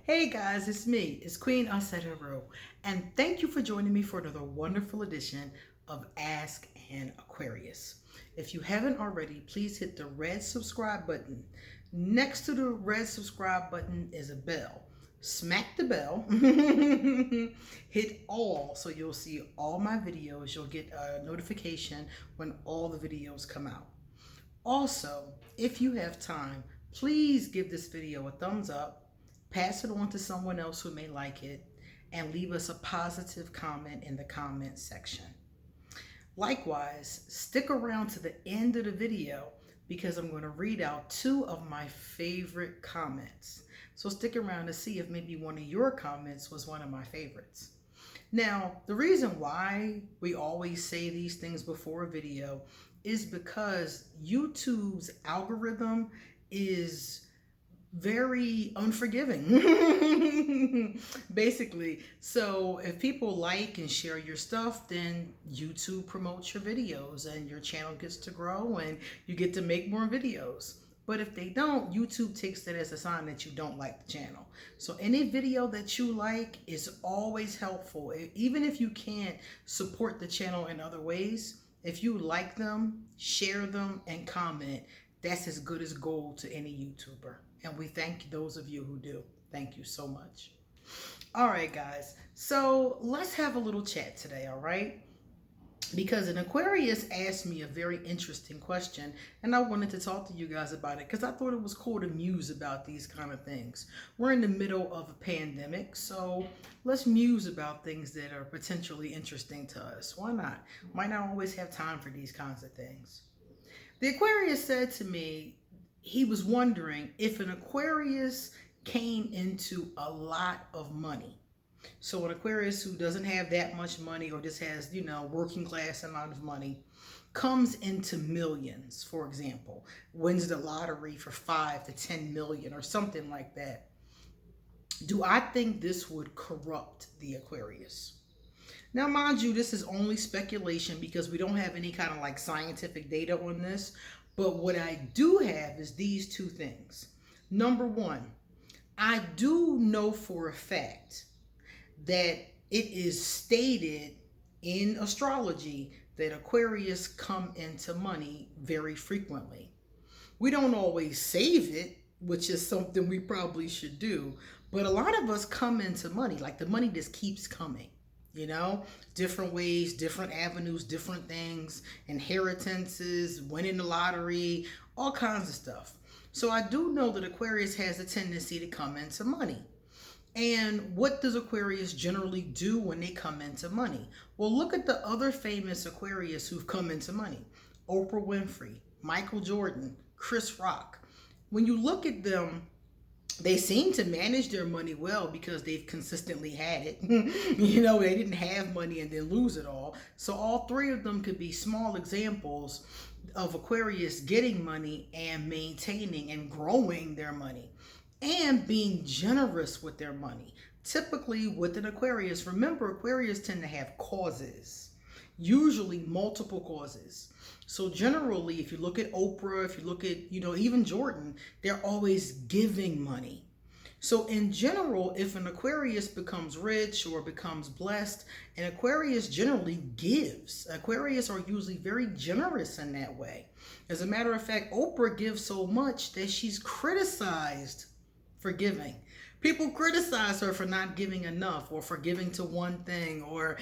Hey guys, it's me. It's Queen Asetero, and thank you for joining me for another wonderful edition of Ask an Aquarius. If you haven't already, please hit the red subscribe button. Next to the red subscribe button is a bell. Smack the bell, hit all so you'll see all my videos. You'll get a notification when all the videos come out. Also, if you have time, please give this video a thumbs up, pass it on to someone else who may like it, and leave us a positive comment in the comment section. Likewise, stick around to the end of the video because I'm going to read out two of my favorite comments. So stick around to see if maybe one of your comments was one of my favorites. Now, the reason why we always say these things before a video is because YouTube's algorithm is very unforgiving, basically. So if people like and share your stuff, then YouTube promotes your videos and your channel gets to grow and you get to make more videos. But if they don't, YouTube takes that as a sign that you don't like the channel. So any video that you like is always helpful. Even if you can't support the channel in other ways, if you like them, share them, and comment, that's as good as gold to any YouTuber. And we thank those of you who do. Thank you so much. All right, guys. So let's have a little chat today, all right? Because an Aquarius asked me a very interesting question, and I wanted to talk to you guys about it because I thought it was cool to muse about these kind of things. We're in the middle of a pandemic, so let's muse about things that are potentially interesting to us. Why not? Might not always have time for these kinds of things. The Aquarius said to me, he was wondering if an Aquarius came into a lot of money. So an Aquarius who doesn't have that much money or just has, working class amount of money comes into millions, for example, wins the lottery for 5 to 10 million or something like that. Do I think this would corrupt the Aquarius? Now, mind you, this is only speculation because we don't have any kind of like scientific data on this. But what I do have is these two things. Number one, I do know for a fact that it is stated in astrology that Aquarius come into money very frequently. We don't always save it, which is something we probably should do, but a lot of us come into money, like the money just keeps coming, different ways, different avenues, different things, inheritances, winning the lottery, all kinds of stuff. So I do know that Aquarius has a tendency to come into money. And what does Aquarius generally do when they come into money? Well, look at the other famous Aquarius who've come into money. Oprah Winfrey, Michael Jordan, Chris Rock. When you look at them, they seem to manage their money well because they've consistently had it. They didn't have money and then lose it all. So all three of them could be small examples of Aquarius getting money and maintaining and growing their money and being generous with their money. Typically with an Aquarius, remember Aquarius tend to have causes, usually multiple causes. So generally, if you look at Oprah, if you look at, even Jordan, they're always giving money. So in general, if an Aquarius becomes rich or becomes blessed, an Aquarius generally gives. Aquarius are usually very generous in that way. As a matter of fact, Oprah gives so much that she's criticized for giving. People criticize her for not giving enough or for giving to one thing or,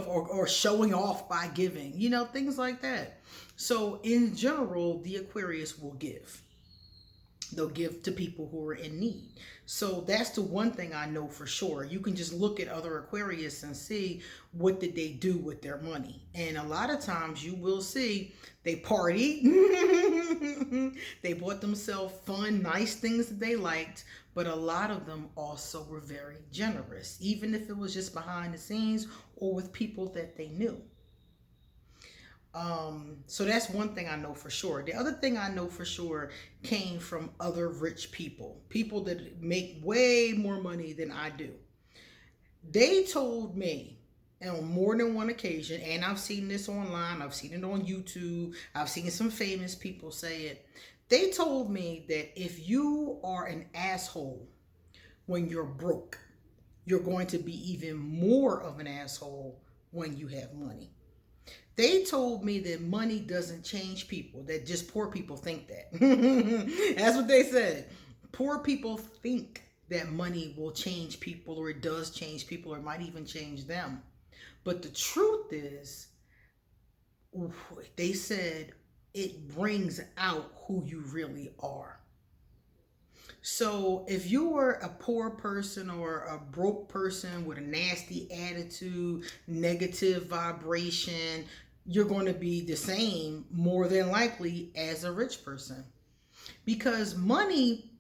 or showing off by giving, things like that. So in general, the Aquarius will give. They'll give to people who are in need. So that's the one thing I know for sure. You can just look at other Aquarius and see what did they do with their money. And a lot of times you will see they party. They bought themselves fun, nice things that they liked. But a lot of them also were very generous, even if it was just behind the scenes or with people that they knew. So that's one thing I know for sure. The other thing I know for sure came from other rich people that make way more money than I do. They told me on more than one occasion, and I've seen this online, I've seen it on YouTube, I've seen some famous people say it. They told me that if you are an asshole when you're broke. You're going to be even more of an asshole when you have money. They told me that money doesn't change people, that just poor people think that. That's what they said. Poor people think that money will change people, or it does change people, or it might even change them. But the truth is, they said it brings out who you really are. So if you were a poor person or a broke person with a nasty attitude, negative vibration, you're going to be the same more than likely as a rich person. Because money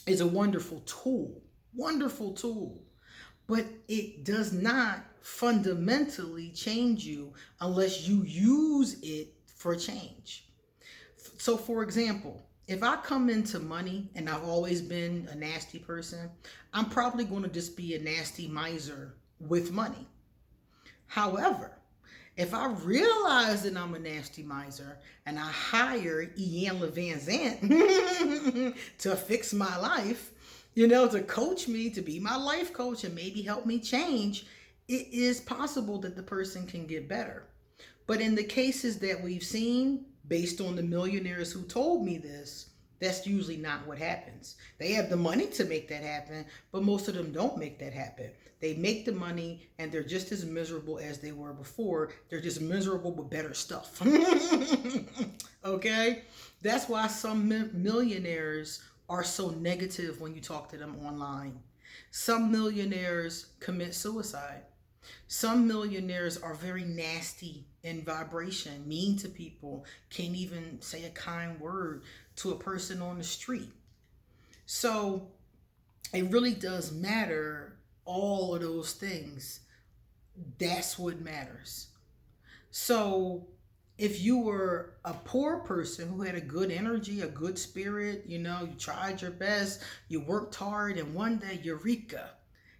is a wonderful tool, but it does not fundamentally change you unless you use it for change. So for example, if I come into money and I've always been a nasty person, I'm probably going to just be a nasty miser with money. However, if I realize that I'm a nasty miser and I hire Ian Van Zant to fix my life, to coach me, to be my life coach and maybe help me change, it is possible that the person can get better. But in the cases that we've seen, based on the millionaires who told me this, that's usually not what happens. They have the money to make that happen, but most of them don't make that happen. They make the money and they're just as miserable as they were before. They're just miserable with better stuff. Okay? That's why some millionaires are so negative when you talk to them online. Some millionaires commit suicide. Some millionaires are very nasty in vibration, mean to people, can't even say a kind word to a person on the street. So it really does matter, all of those things. That's what matters. So if you were a poor person who had a good energy, a good spirit, you tried your best, you worked hard, and one day, eureka,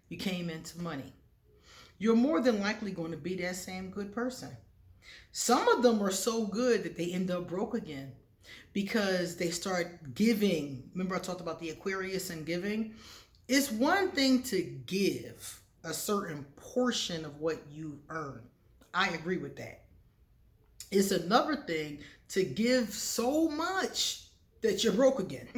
you came into money, you're more than likely going to be that same good person. Some of them are so good that they end up broke again because they start giving. Remember I talked about the Aquarius and giving? It's one thing to give a certain portion of what you earn. I agree with that. It's another thing to give so much that you're broke again.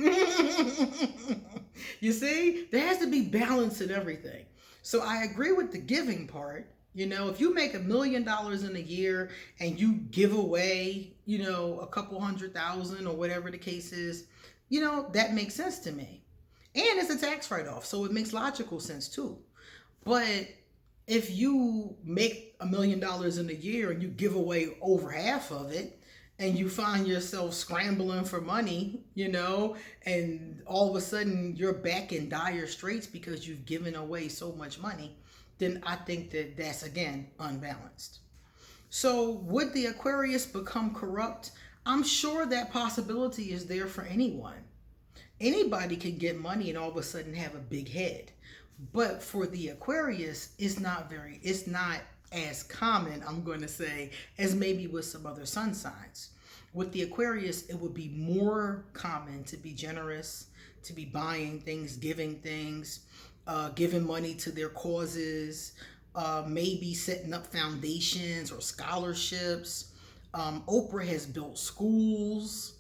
You see, there has to be balance in everything. So I agree with the giving part. If you make $1 million in a year and you give away, a couple $100,000 or whatever the case is, that makes sense to me. And it's a tax write-off, so it makes logical sense too. But if you make $1 million in a year and you give away over half of it, and you find yourself scrambling for money, and all of a sudden you're back in dire straits because you've given away so much money, then I think that that's, again, unbalanced. So would the Aquarius become corrupt? I'm sure that possibility is there for anyone. Anybody can get money and all of a sudden have a big head. But for the Aquarius, it's not as common, I'm going to say, as maybe with some other sun signs. With the Aquarius, it would be more common to be generous, to be buying things, giving things, giving money to their causes, maybe setting up foundations or scholarships. Oprah has built schools.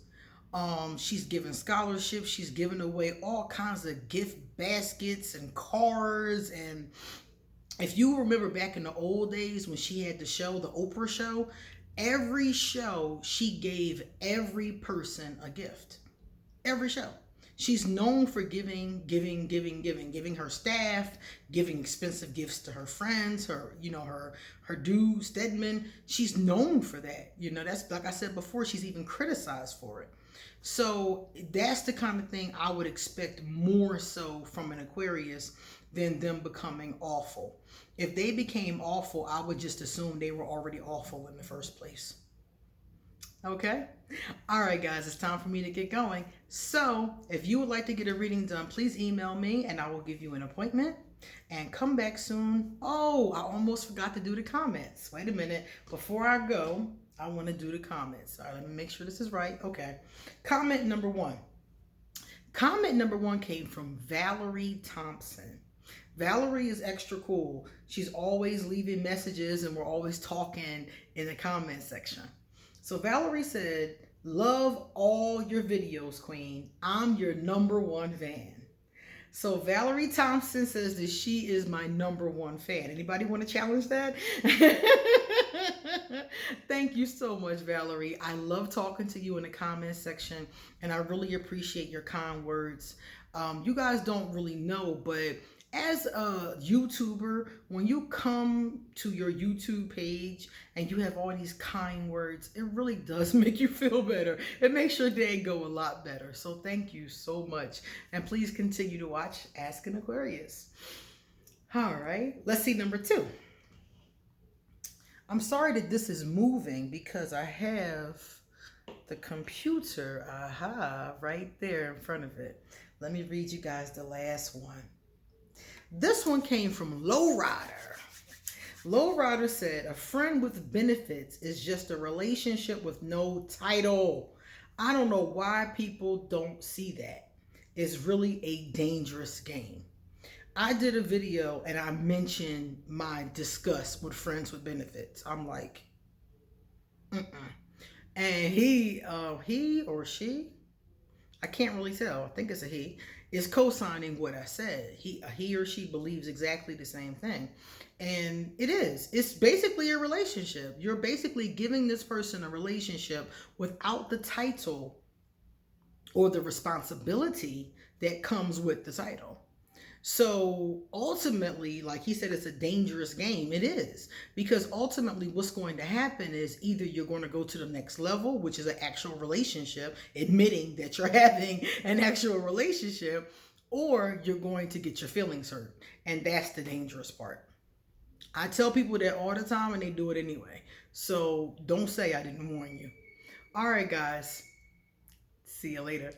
She's given scholarships. She's given away all kinds of gift baskets and cars. And if you remember back in the old days when she had the show, the Oprah show, every show she gave every person a gift. Every show. She's known for giving her staff, giving expensive gifts to her friends, her dude Stedman. She's known for that. That's, like I said before, she's even criticized for it. So that's the kind of thing I would expect more so from an Aquarius than them becoming awful. If they became awful, I would just assume they were already awful in the first place. Okay? All right, guys, it's time for me to get going. So if you would like to get a reading done, please email me and I will give you an appointment. And come back soon. Oh, I almost forgot to do the comments. Wait a minute. Before I go, I want to do the comments. All right, let me make sure this is right. Okay. Comment number 1. Comment number 1 came from Valerie Thompson. Valerie is extra cool. She's always leaving messages and we're always talking in the comment section. So Valerie said, love all your videos, Queen. I'm your #1 fan. So Valerie Thompson says that she is my #1 fan. Anybody want to challenge that? Thank you so much, Valerie. I love talking to you in the comment section, and I really appreciate your kind words. You guys don't really know, but as a YouTuber, when you come to your YouTube page and you have all these kind words, it really does make you feel better. It makes your day go a lot better. So thank you so much. And please continue to watch Ask an Aquarius. All right, let's see number 2. I'm sorry that this is moving because I have the computer, right there in front of it. Let me read you guys the last one. This one came from Lowrider. Lowrider said, a friend with benefits is just a relationship with no title. I don't know why people don't see that. It's really a dangerous game. I did a video and I mentioned my disgust with friends with benefits. I'm like, And he or she, I can't really tell, I think it's a he, is co-signing what I said. He or she believes exactly the same thing. And it is. It's basically a relationship. You're basically giving this person a relationship without the title or the responsibility that comes with the title. So ultimately, like he said, it's a dangerous game. It is, because ultimately what's going to happen is either you're going to go to the next level, which is an actual relationship, admitting that you're having an actual relationship, or you're going to get your feelings hurt. And that's the dangerous part. I tell people that all the time and they do it anyway. So don't say I didn't warn you. All right, guys. See you later.